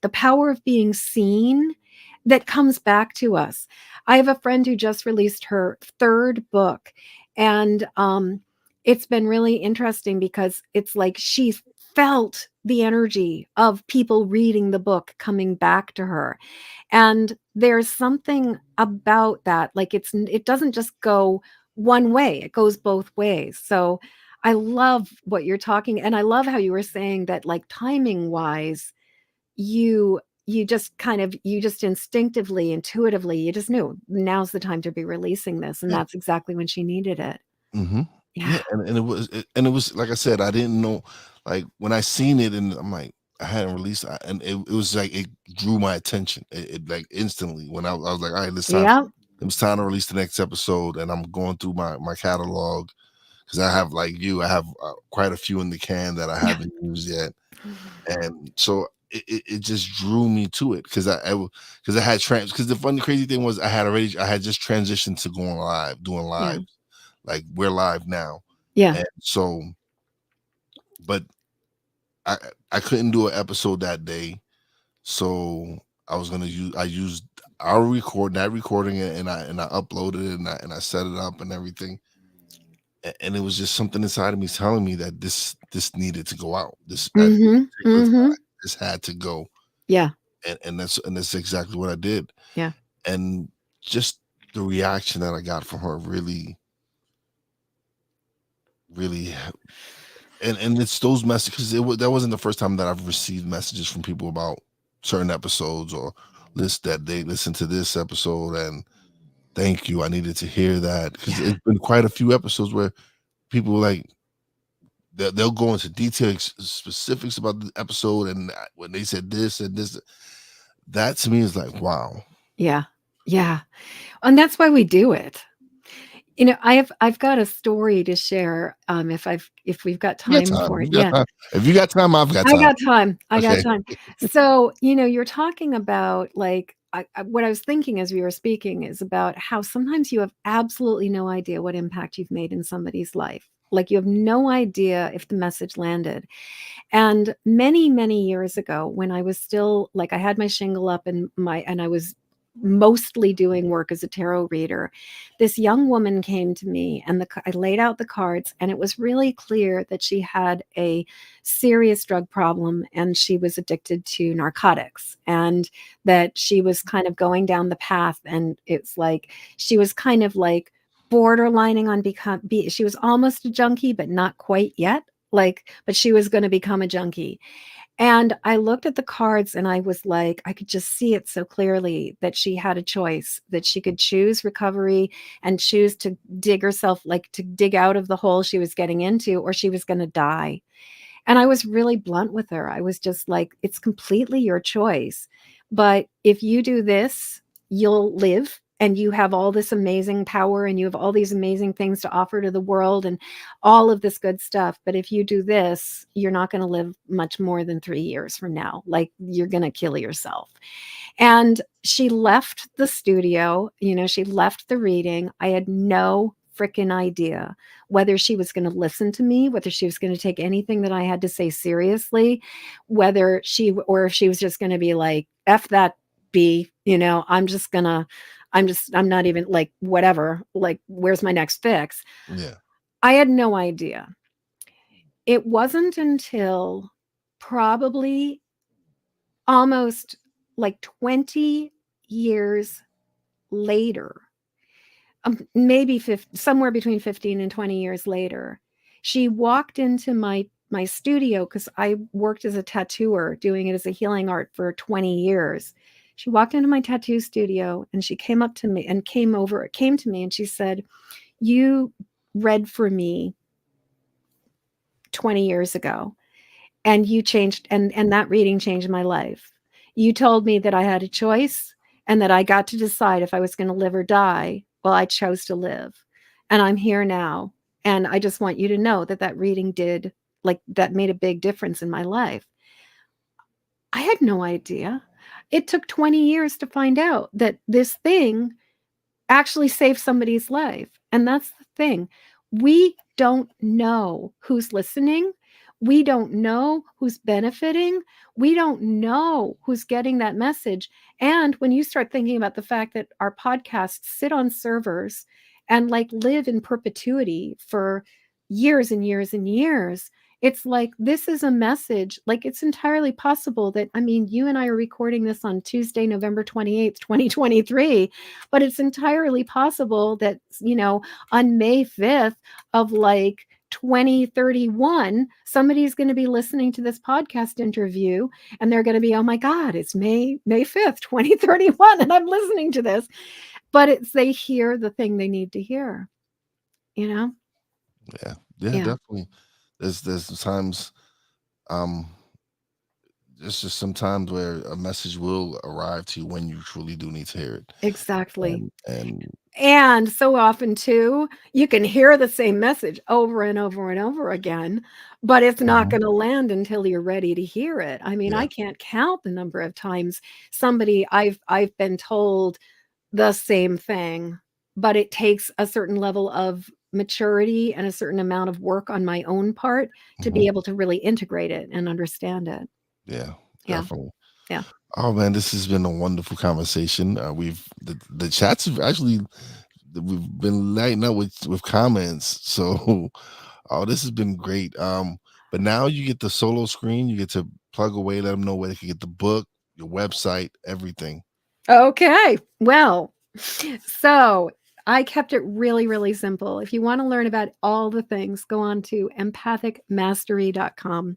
the power of being seen that comes back to us. I have a friend who just released her third book, and it's been really interesting because it's like she felt the energy of people reading the book coming back to her. And there's something about that. Like it doesn't just go one way, it goes both ways. So I love what you're talking, and I love how you were saying that, like, timing wise, you you just instinctively, intuitively, you just knew now's the time to be releasing this, and yeah. that's exactly when she needed it. Mhm. Yeah. Yeah, and it was like I said, I didn't know, like, when I seen it and I'm like, I hadn't released and it was like it drew my attention. It like instantly when I was like, "All right, Yeah. it was time to release the next episode," and I'm going through my catalog because I have, like you, I have, quite a few in the can that I Yeah. haven't used yet, and so it just drew me to it because because I had because the funny crazy thing was I had just transitioned to going live, doing Yeah. live. Like we're live now. Yeah. And so, but I I couldn't do an episode that day. So I used our recording it and I uploaded it and I set it up and everything. And it was just something inside of me telling me that this needed to go out. This at this Mhm. particular Mhm. time, this had to go. Yeah. And that's exactly what I did. Yeah. And just the reaction that I got from her really and it's those messages that wasn't the first time that I've received messages from people about certain episodes or list that they listened to this episode and thank you. I needed to hear that because Yeah. it's been quite a few episodes where people like they'll go into details specifics about the episode and when they said this and this, that to me is like wow. Yeah. Yeah. And that's why we do it. I've got a story to share, if we've got You got time time. for it. You got Yeah. time. If you got time, I've got I time. got time. I got Okay. time. So, you're talking about, like, what I was thinking as we were speaking is about how sometimes you have absolutely no idea what impact you've made in somebody's life. Like you have no idea if the message landed. And many, many years ago, when I was still like I had my shingle up and I was mostly doing work as a tarot reader, this young woman came to me and I laid out the cards, and it was really clear that she had a serious drug problem and she was addicted to narcotics, and that she was kind of going down the path. And it's like she was kind of like borderlining on she was almost a junkie, but not quite yet. Like, but she was going to become a junkie. And I looked at the cards and I was like, I could just see it so clearly that she had a choice, that she could choose recovery and choose to dig herself, like to dig out of the hole she was getting into, or she was going to die. And I was really blunt with her. I was just like, it's completely your choice. But if you do this, you'll live and you have all this amazing power and you have all these amazing things to offer to the world and all of this good stuff. But if you do this, you're not going to live much more than 3 years from now. Like you're going to kill yourself. And she left the studio, she left the reading. I had no freaking idea whether she was going to listen to me, whether she was going to take anything that I had to say seriously, or if she was just going to be like, F that B, I'm not even like, whatever, like, where's my next fix? Yeah. I had no idea. It wasn't until probably almost like 20 years later, maybe somewhere between 15 and 20 years later, she walked into my studio, because I worked as a tattooer doing it as a healing art for 20 years. She walked into my tattoo studio and she came up to me and came to me and she said, you read for me 20 years ago, and you changed, and that reading changed my life. You told me that I had a choice and that I got to decide if I was going to live or die. Well, I chose to live, and I'm here now. And I just want you to know that that reading that made a big difference in my life. I had no idea. It took 20 years to find out that this thing actually save somebody's life. And that's the thing. We don't know who's listening. We don't know who's benefiting. We don't know who's getting that message. And when you start thinking about the fact that our podcasts sit on servers and like live in perpetuity for years and years and years, it's like this is a message. Like it's entirely possible that, I mean, you and I are recording this on Tuesday, November 28th, 2023, but it's entirely possible that, on May 5th of like 2031, somebody's going to be listening to this podcast interview and they're going to be, oh my God, it's May 5th, 2031, and I'm listening to this. But they hear the thing they need to hear, you know? Yeah. Yeah. Definitely. There's times, um, there's just sometimes where a message will arrive to you when you truly do need to hear it. Exactly. And And so often too, you can hear the same message over and over and over again, but it's not Mhm. going to land until you're ready to hear it. I mean, Yeah. I can't count the number of times I've been told the same thing, but it takes a certain level of maturity and a certain amount of work on my own part to Mhm. be able to really integrate it and understand it. Yeah, Yeah. definitely. Yeah. Oh man, this has been a wonderful conversation. The chats have actually, we've been lighting up with comments. So oh, this has been great. But now you get the solo screen, you get to plug away, let them know where they can get the book, your website, everything. Okay. Well, so I kept it really, really simple. If you want to learn about all the things, go on to empathicmastery.com.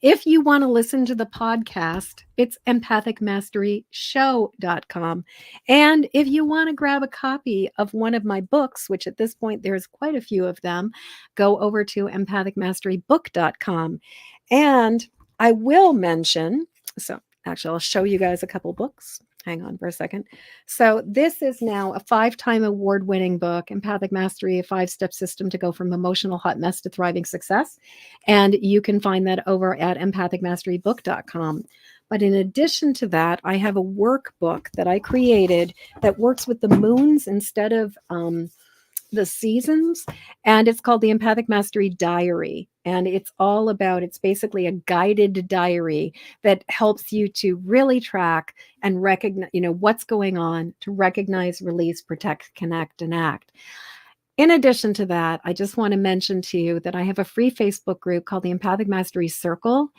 If you want to listen to the podcast, it's empathicmasteryshow.com. And if you want to grab a copy of one of my books, which at this point there's quite a few of them, go over to empathicmasterybook.com. And I will mention, so actually, I'll show you guys a couple books. Hang on for a second. So, this is now a 5-time award winning book, Empathic Mastery, a 5-step system to go from emotional hot mess to thriving success. And you can find that over at empathicmasterybook.com. But in addition to that, I have a workbook that I created that works with the moons instead of the seasons, and it's called the Empathic Mastery Diary. And it's basically a guided diary that helps you to really track and recognize, what's going on, to recognize, release, protect, connect, and act. In addition to that, I just want to mention to you that I have a free Facebook group called the Empathic Mastery Circle.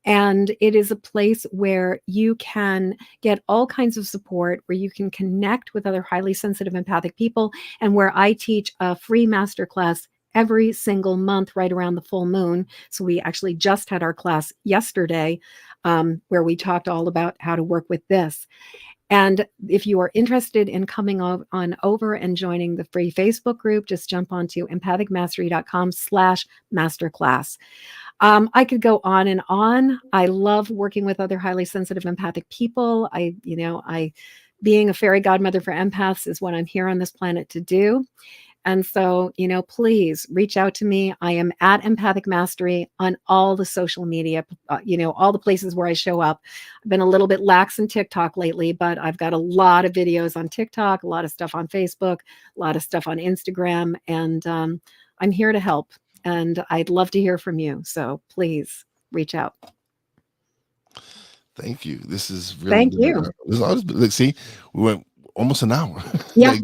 And it is a place where you can get all kinds of support, where you can connect with other highly sensitive empathic people, and where I teach a free masterclass every single month right around the full moon. So we actually just had our class yesterday, where we talked all about how to work with this. And if you are interested in coming on over and joining the free Facebook group, just jump onto empathicmastery.com/masterclass. I could go on and on. I love working with other highly sensitive empathic people. Being a fairy godmother for empaths is what I'm here on this planet to do. And so, please reach out to me. I am at Empathic Mastery on all the social media, all the places where I show up. I've been a little bit lax in TikTok lately, but I've got a lot of videos on TikTok, a lot of stuff on Facebook, a lot of stuff on Instagram, and I'm here to help. And I'd love to hear from you. So please reach out. Thank you. This is really Thank good. you. This always like, see, we went almost an hour. Yeah.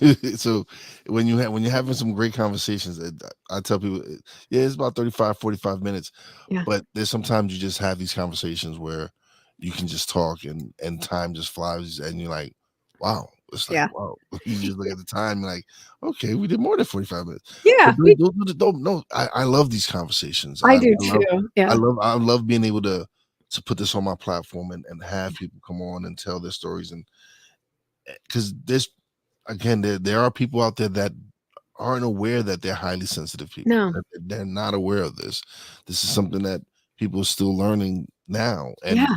Like, so when you're having some great conversations, I tell people, yeah, it's about 35, 45 minutes. Yeah. But there's sometimes you just have these conversations where you can just talk and time just flies, and you're like, wow. It's like, Yeah. wow. You just look at the time, like, okay, we did more than 45 minutes. Yeah. But don't no, I love these conversations. I do too. Yeah. I love being able to put this on my platform and have people come on and tell their stories. And because there are people out there that aren't aware that they're highly sensitive people. No. They're not aware of this. This is something that people are still learning now. Yeah.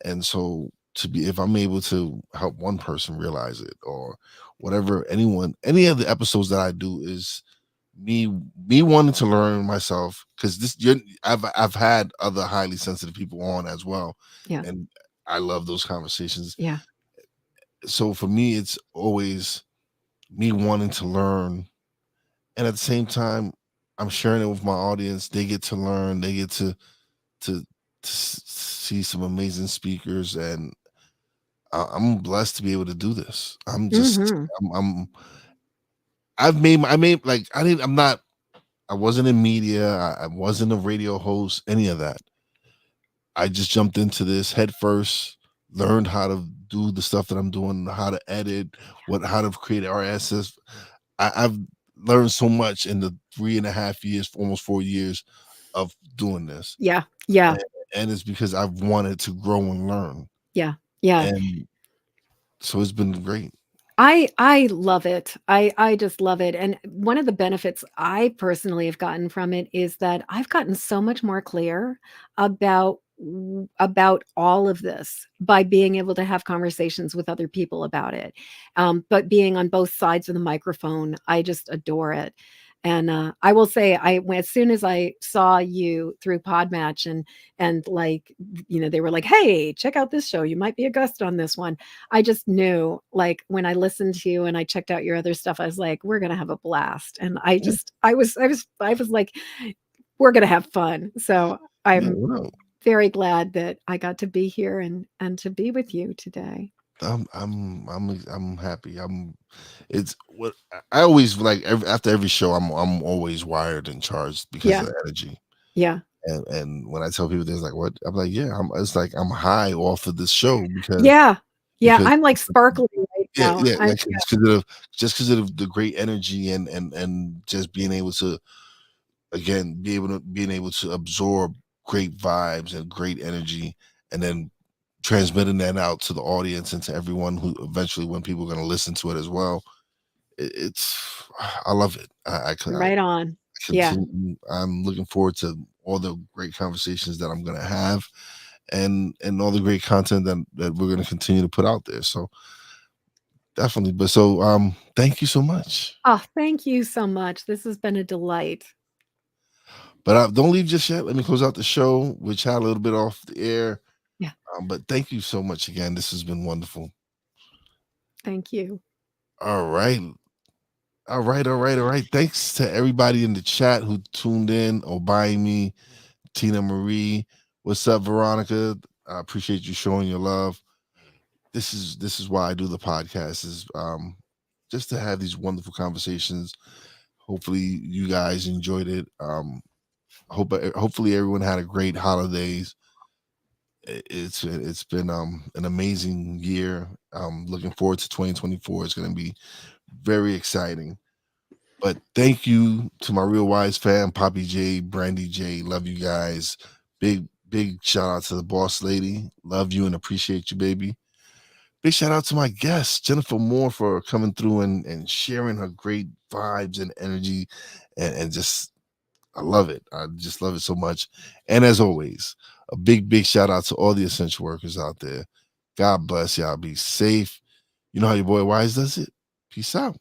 And so if I'm able to help one person realize it, or whatever, any of the episodes that I do is me wanting to learn myself, because I've had other highly sensitive people on as well. Yeah. And I love those conversations. Yeah. So for me, it's always me wanting to learn, and at the same time I'm sharing it with my audience. They get to learn, they get to see some amazing speakers, and I'm blessed to be able to do this. I'm just I made like I wasn't in media, I wasn't a radio host, any of that. I just jumped into this head first, learned how to do the stuff that I'm doing, how to edit, how to create RSS. I've learned so much in the 3.5 years, almost 4 years of doing this. Yeah. Yeah. And it's because I've wanted to grow and learn. Yeah. Yeah. And so it's been great. I love it. I just love it. And one of the benefits I personally have gotten from it is that I've gotten so much more clear about all of this by being able to have conversations with other people about it. But being on both sides of the microphone, I just adore it. And I will say, as soon as I saw you through Podmatch, and like, they were like, "Hey, check out this show. You might be a guest on this one." I just knew, like, when I listened to you and I checked out your other stuff, I was like, "We're gonna have a blast." And I was like, "We're gonna have fun." So I'm very glad that I got to be here and to be with you today. I'm happy. It's what I always like. After every show, I'm always wired and charged because of the energy. Yeah. And when I tell people, there's like, what? I'm like, yeah, it's like I'm high off of this show because Yeah. because I'm like sparkly right now. like, just because of the great energy and just being able to, again, being able to absorb great vibes and great energy, and then transmitting that out to the audience and to everyone who eventually, when people are going to listen to it as well. I love it. I Right on. Yeah. continue. I'm looking forward to all the great conversations that I'm going to have, and all the great content that we're going to continue to put out there. So definitely. But so thank you so much. Oh, thank you so much. This has been a delight. But don't leave just yet. Let me close out the show. We'll chat a little bit off the air. Yeah. But thank you so much again. This has been wonderful. Thank you. All right. All right, all right, all right. Thanks to everybody in the chat who tuned in or buying me. Tina Marie, what's up, Veronica? I appreciate you showing your love. This is why I do the podcast, is just to have these wonderful conversations. Hopefully you guys enjoyed it. Hopefully everyone had a great holidays. It's been an amazing year. Looking forward to 2024. It's going to be very exciting. But thank you to my real wise fam, Poppy J, Brandy J. Love you guys. Big shout out to the boss lady. Love you and appreciate you, baby. Big shout out to my guest, Jennifer Moore, for coming through and sharing her great vibes and energy. And just, I love it. I just love it so much. And as always, a big shout out to all the essential workers out there. God bless y'all. Be safe. You know how your boy Wise does it? Peace out.